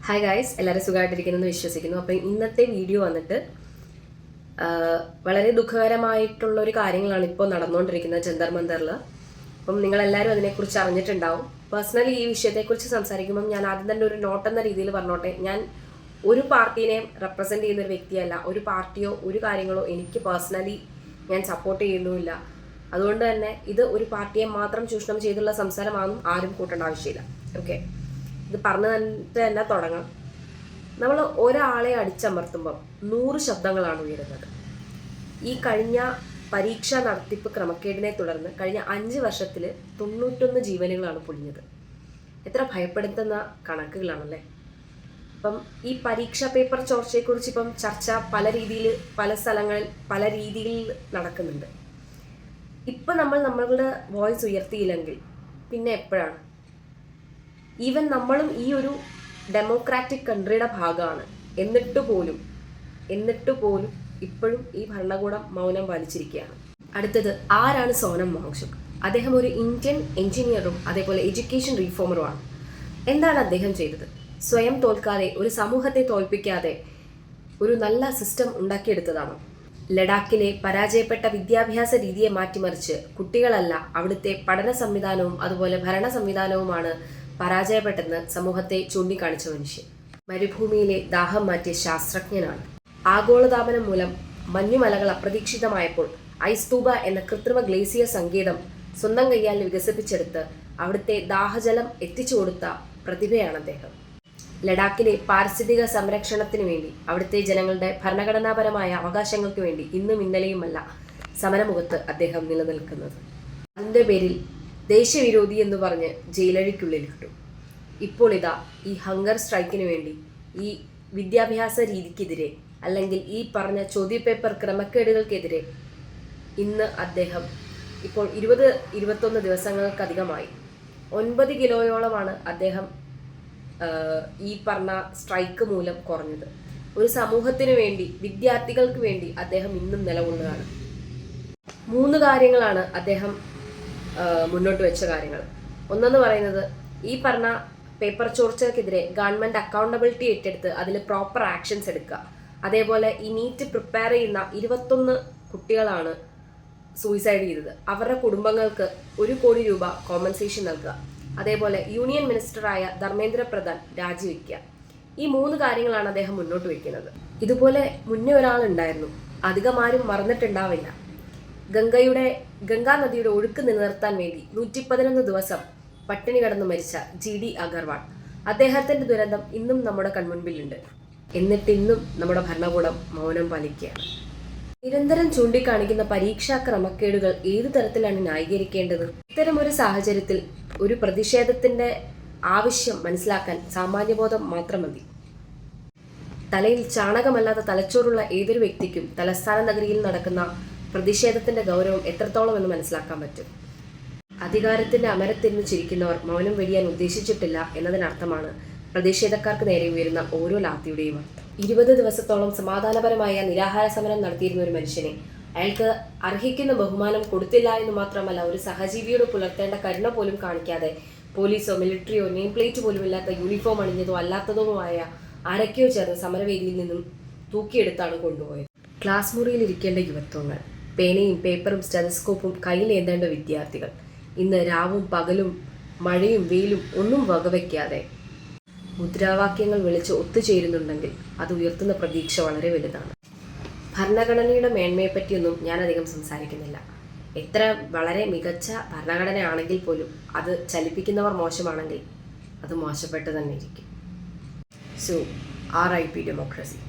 Hi guys, എല്ലാവരും സുഖമായിട്ടിരിക്കുന്നെന്ന് വിശ്വസിക്കുന്നു. അപ്പം ഇന്നത്തെ വീഡിയോ വന്നിട്ട് വളരെ ദുഃഖകരമായിട്ടുള്ള ഒരു കാര്യങ്ങളാണ് ഇപ്പോൾ നടന്നുകൊണ്ടിരിക്കുന്നത് ജന്തർ മന്ദറിൽ. അപ്പം നിങ്ങളെല്ലാവരും അതിനെക്കുറിച്ച് അറിഞ്ഞിട്ടുണ്ടാവും. പേഴ്സണലി ഈ വിഷയത്തെക്കുറിച്ച് സംസാരിക്കുമ്പം ഞാൻ ആദ്യം തന്നെ ഒരു നോട്ട് എന്ന രീതിയിൽ പറഞ്ഞോട്ടെ. ഞാൻ ഒരു പാർട്ടീനെയും റെപ്രസെൻറ്റ് ചെയ്യുന്ന ഒരു വ്യക്തിയല്ല. ഒരു പാർട്ടിയോ ഒരു കാര്യങ്ങളോ എനിക്ക് പേഴ്സണലി ഞാൻ സപ്പോർട്ട് ചെയ്യുന്നുമില്ല. അതുകൊണ്ട് തന്നെ ഇത് ഒരു പാർട്ടിയെ മാത്രം ചൂഷണം ചെയ്തുള്ള സംസാരമാണെന്നും ആരും കൂട്ടേണ്ട ആവശ്യമില്ല. ഓക്കെ, ഇത് പറഞ്ഞു തന്നെ തുടങ്ങാം. നമ്മൾ ഒരാളെ അടിച്ചമർത്തുമ്പം 100 ശബ്ദങ്ങളാണ് ഉയരുന്നത്. ഈ കഴിഞ്ഞ പരീക്ഷാ നടത്തിപ്പ് ക്രമക്കേടിനെ തുടർന്ന് കഴിഞ്ഞ 5 വർഷത്തിൽ 91 ജീവനുകളാണ് പൊളിഞ്ഞത്. എത്ര ഭയപ്പെടുത്തുന്ന കണക്കുകളാണല്ലേ. അപ്പം ഈ പരീക്ഷാ പേപ്പർ ചോർച്ചയെക്കുറിച്ച് ഇപ്പം ചർച്ച പല രീതിയിൽ പല സ്ഥലങ്ങളിൽ പല രീതിയിൽ നടക്കുന്നുണ്ട്. ഇപ്പം നമ്മളുടെ വോയിസ് ഉയർത്തിയില്ലെങ്കിൽ പിന്നെ എപ്പോഴാണ്? ഈവൻ നമ്മളും ഈ ഒരു ഡെമോക്രാറ്റിക് കൺട്രിയുടെ ഭാഗമാണ്. എന്നിട്ട് പോലും ഇപ്പോഴും ഈ ഭരണകൂടം മൗനം പാലിച്ചിരിക്കുകയാണ്. അടുത്തത് ആരാണ് സോനം വാങ്ചുക്? അദ്ദേഹം ഒരു ഇന്ത്യൻ എഞ്ചിനീയറും അതേപോലെ എഡ്യൂക്കേഷൻ റീഫോമറുമാണ്. എന്താണ് അദ്ദേഹം ചെയ്തത്? സ്വയം തോൽക്കാതെ, ഒരു സമൂഹത്തെ തോൽപ്പിക്കാതെ ഒരു നല്ല സിസ്റ്റം ഉണ്ടാക്കിയെടുത്തതാണോ? ലഡാക്കിലെ പരാജയപ്പെട്ട വിദ്യാഭ്യാസ രീതിയെ മാറ്റിമറിച്ച് കുട്ടികളല്ല, അവിടുത്തെ പഠന സംവിധാനവും അതുപോലെ ഭരണ സംവിധാനവുമാണ് പരാജയപ്പെട്ടെന്ന് സമൂഹത്തെ ചൂണ്ടിക്കാണിച്ച മനുഷ്യൻ. മരുഭൂമിയിലെ ദാഹം മാറ്റിയ ശാസ്ത്രജ്ഞനാണ്. ആഗോളതാപനം മൂലം മഞ്ഞുമലകൾ അപ്രതീക്ഷിതമായപ്പോൾ ഐസ്തൂബ എന്ന കൃത്രിമ ഗ്ലേസിയർ സങ്കേതം സ്വന്തം കൈയാൽ വികസിപ്പിച്ചെടുത്ത് അവിടുത്തെ ദാഹജലം എത്തിച്ചു കൊടുത്ത പ്രതിഭയാണ് അദ്ദേഹം. ലഡാക്കിലെ പാരിസ്ഥിതിക സംരക്ഷണത്തിന് വേണ്ടി, അവിടുത്തെ ജനങ്ങളുടെ ഭരണഘടനാപരമായ അവകാശങ്ങൾക്ക് വേണ്ടി ഇന്നും ഇന്നലെയുമല്ല സമരമുഖത്ത് അദ്ദേഹം നിലനിൽക്കുന്നത്. അതിൻ്റെ പേരിൽ ദേശവിരോധി എന്ന് പറഞ്ഞ് ജയിലഴിക്കുള്ളിലിട്ടു. ഇപ്പോൾ ഇതാ ഈ ഹങ്കർ സ്ട്രൈക്കിന് വേണ്ടി, ഈ വിദ്യാഭ്യാസ രീതിക്കെതിരെ, അല്ലെങ്കിൽ ഈ പറഞ്ഞ ചോദ്യപേപ്പർ ക്രമക്കേടുകൾക്കെതിരെ ഇന്ന് അദ്ദേഹം ഇപ്പോൾ 20-21 ദിവസങ്ങൾക്കധികമായി 9 കിലോയോളമാണ് അദ്ദേഹം ഈ പറഞ്ഞ സ്ട്രൈക്ക് മൂലം കുറഞ്ഞത്. ഒരു സമൂഹത്തിന് വേണ്ടി, വിദ്യാർത്ഥികൾക്ക് വേണ്ടി അദ്ദേഹം ഇന്നും നിലകൊള്ളുകയാണ്. 3 കാര്യങ്ങളാണ് അദ്ദേഹം മുന്നോട്ട് വെച്ച കാര്യങ്ങൾ. ഒന്നെന്ന് പറയുന്നത്, ഈ പറഞ്ഞ പേപ്പർ ചോർച്ചയ്ക്കെതിരെ ഗവൺമെൻറ് അക്കൗണ്ടബിലിറ്റി ഏറ്റെടുത്ത് അതിൽ പ്രോപ്പർ ആക്ഷൻസ് എടുക്കുക. അതേപോലെ ഈ നീറ്റ് പ്രിപ്പയർ ചെയ്യുന്ന 21 കുട്ടികളാണ് സൂയിസൈഡ് ചെയ്തത്. അവരുടെ കുടുംബങ്ങൾക്ക് 1 കോടി രൂപ കോമ്പൻസേഷൻ നൽകുക. അതേപോലെ യൂണിയൻ മിനിസ്റ്ററായ ധർമ്മേന്ദ്ര പ്രധാൻ രാജിവെക്കുക. ഈ 3 കാര്യങ്ങളാണ് അദ്ദേഹം മുന്നോട്ട് വയ്ക്കുന്നത്. ഇതുപോലെ മുന്നേ ഒരാളുണ്ടായിരുന്നു, അധികം ആരും മറന്നിട്ടുണ്ടാവില്ല. ഗംഗാ നദിയുടെ ഒഴുക്ക് നിലനിർത്താൻ വേണ്ടി 111 ദിവസം പട്ടിണി കിടന്നു മരിച്ച GD അഗർവാൾ. അദ്ദേഹത്തിന്റെ ദുരന്തം ഇന്നും നമ്മുടെ കൺമുൻപിലുണ്ട്. എന്നിട്ട് ഇന്നും നമ്മുടെ ഭരണകൂടം മൗനം പാലിക്കുകയാണ്. നിരന്തരം ചൂണ്ടിക്കാണിക്കുന്ന പരീക്ഷാ ക്രമക്കേടുകൾ ഏതു തരത്തിലാണ് ന്യായീകരിക്കേണ്ടത്? ഇത്തരമൊരു സാഹചര്യത്തിൽ ഒരു പ്രതിഷേധത്തിന്റെ ആവശ്യം മനസ്സിലാക്കാൻ സാമാന്യബോധം മാത്രം മതി. തലയിൽ ചാണകമല്ലാത്ത തലച്ചോറുള്ള ഏതൊരു വ്യക്തിക്കും തലസ്ഥാന നഗരിയിൽ നടക്കുന്ന പ്രതിഷേധത്തിന്റെ ഗൗരവം എത്രത്തോളം എന്ന് മനസ്സിലാക്കാൻ പറ്റും. അധികാരത്തിന്റെ അമരത്തിരുന്ന് ചിരിക്കുന്നവർ മൗനം വെടിയാൻ ഉദ്ദേശിച്ചിട്ടില്ല എന്നതിനർത്ഥമാണ് പ്രതിഷേധക്കാർക്ക് നേരെ ഉയരുന്ന ഓരോ ലാത്തിയുടെയും അർത്ഥം. 20 ദിവസത്തോളം സമാധാനപരമായ നിരാഹാര സമരം നടത്തിയിരുന്ന ഒരു മനുഷ്യനെ അയാൾക്ക് അർഹിക്കുന്ന ബഹുമാനം കൊടുത്തില്ല എന്ന് മാത്രമല്ല, ഒരു സഹജീവിയോട് പുലർത്തേണ്ട കരുണ പോലും കാണിക്കാതെ പോലീസോ മിലിറ്ററിയോ നെയിം പ്ലേറ്റ് പോലും ഇല്ലാത്ത യൂണിഫോം അണിഞ്ഞതോ അല്ലാത്തതുമായ ആരൊക്കെയോ ചേർന്ന് സമരവേദിയിൽ നിന്നും തൂക്കിയെടുത്താണ് കൊണ്ടുപോയത്. ക്ലാസ് മുറിയിൽ ഇരിക്കേണ്ട യുവത്വങ്ങൾ, പേനയും പേപ്പറും സ്റ്റെതസ്കോപ്പും കയ്യിലേന്തേണ്ട വിദ്യാർത്ഥികൾ ഇന്ന് രാവും പകലും മഴയും വെയിലും ഒന്നും വകവയ്ക്കാതെ മുദ്രാവാക്യങ്ങൾ വിളിച്ച് ഒത്തുചേരുന്നുണ്ടെങ്കിൽ അത് ഉയർത്തുന്ന പ്രതീക്ഷ വളരെ വലുതാണ്. ഭരണഘടനയുടെ മേന്മയെപ്പറ്റിയൊന്നും ഞാൻ അധികം സംസാരിക്കുന്നില്ല. എത്ര വളരെ മികച്ച ഭരണഘടനയാണെങ്കിൽ പോലും അത് ചലിപ്പിക്കുന്നവർ മോശമാണെങ്കിൽ അത് മോശപ്പെട്ട് തന്നെ ഇരിക്കും. So RIP democracy.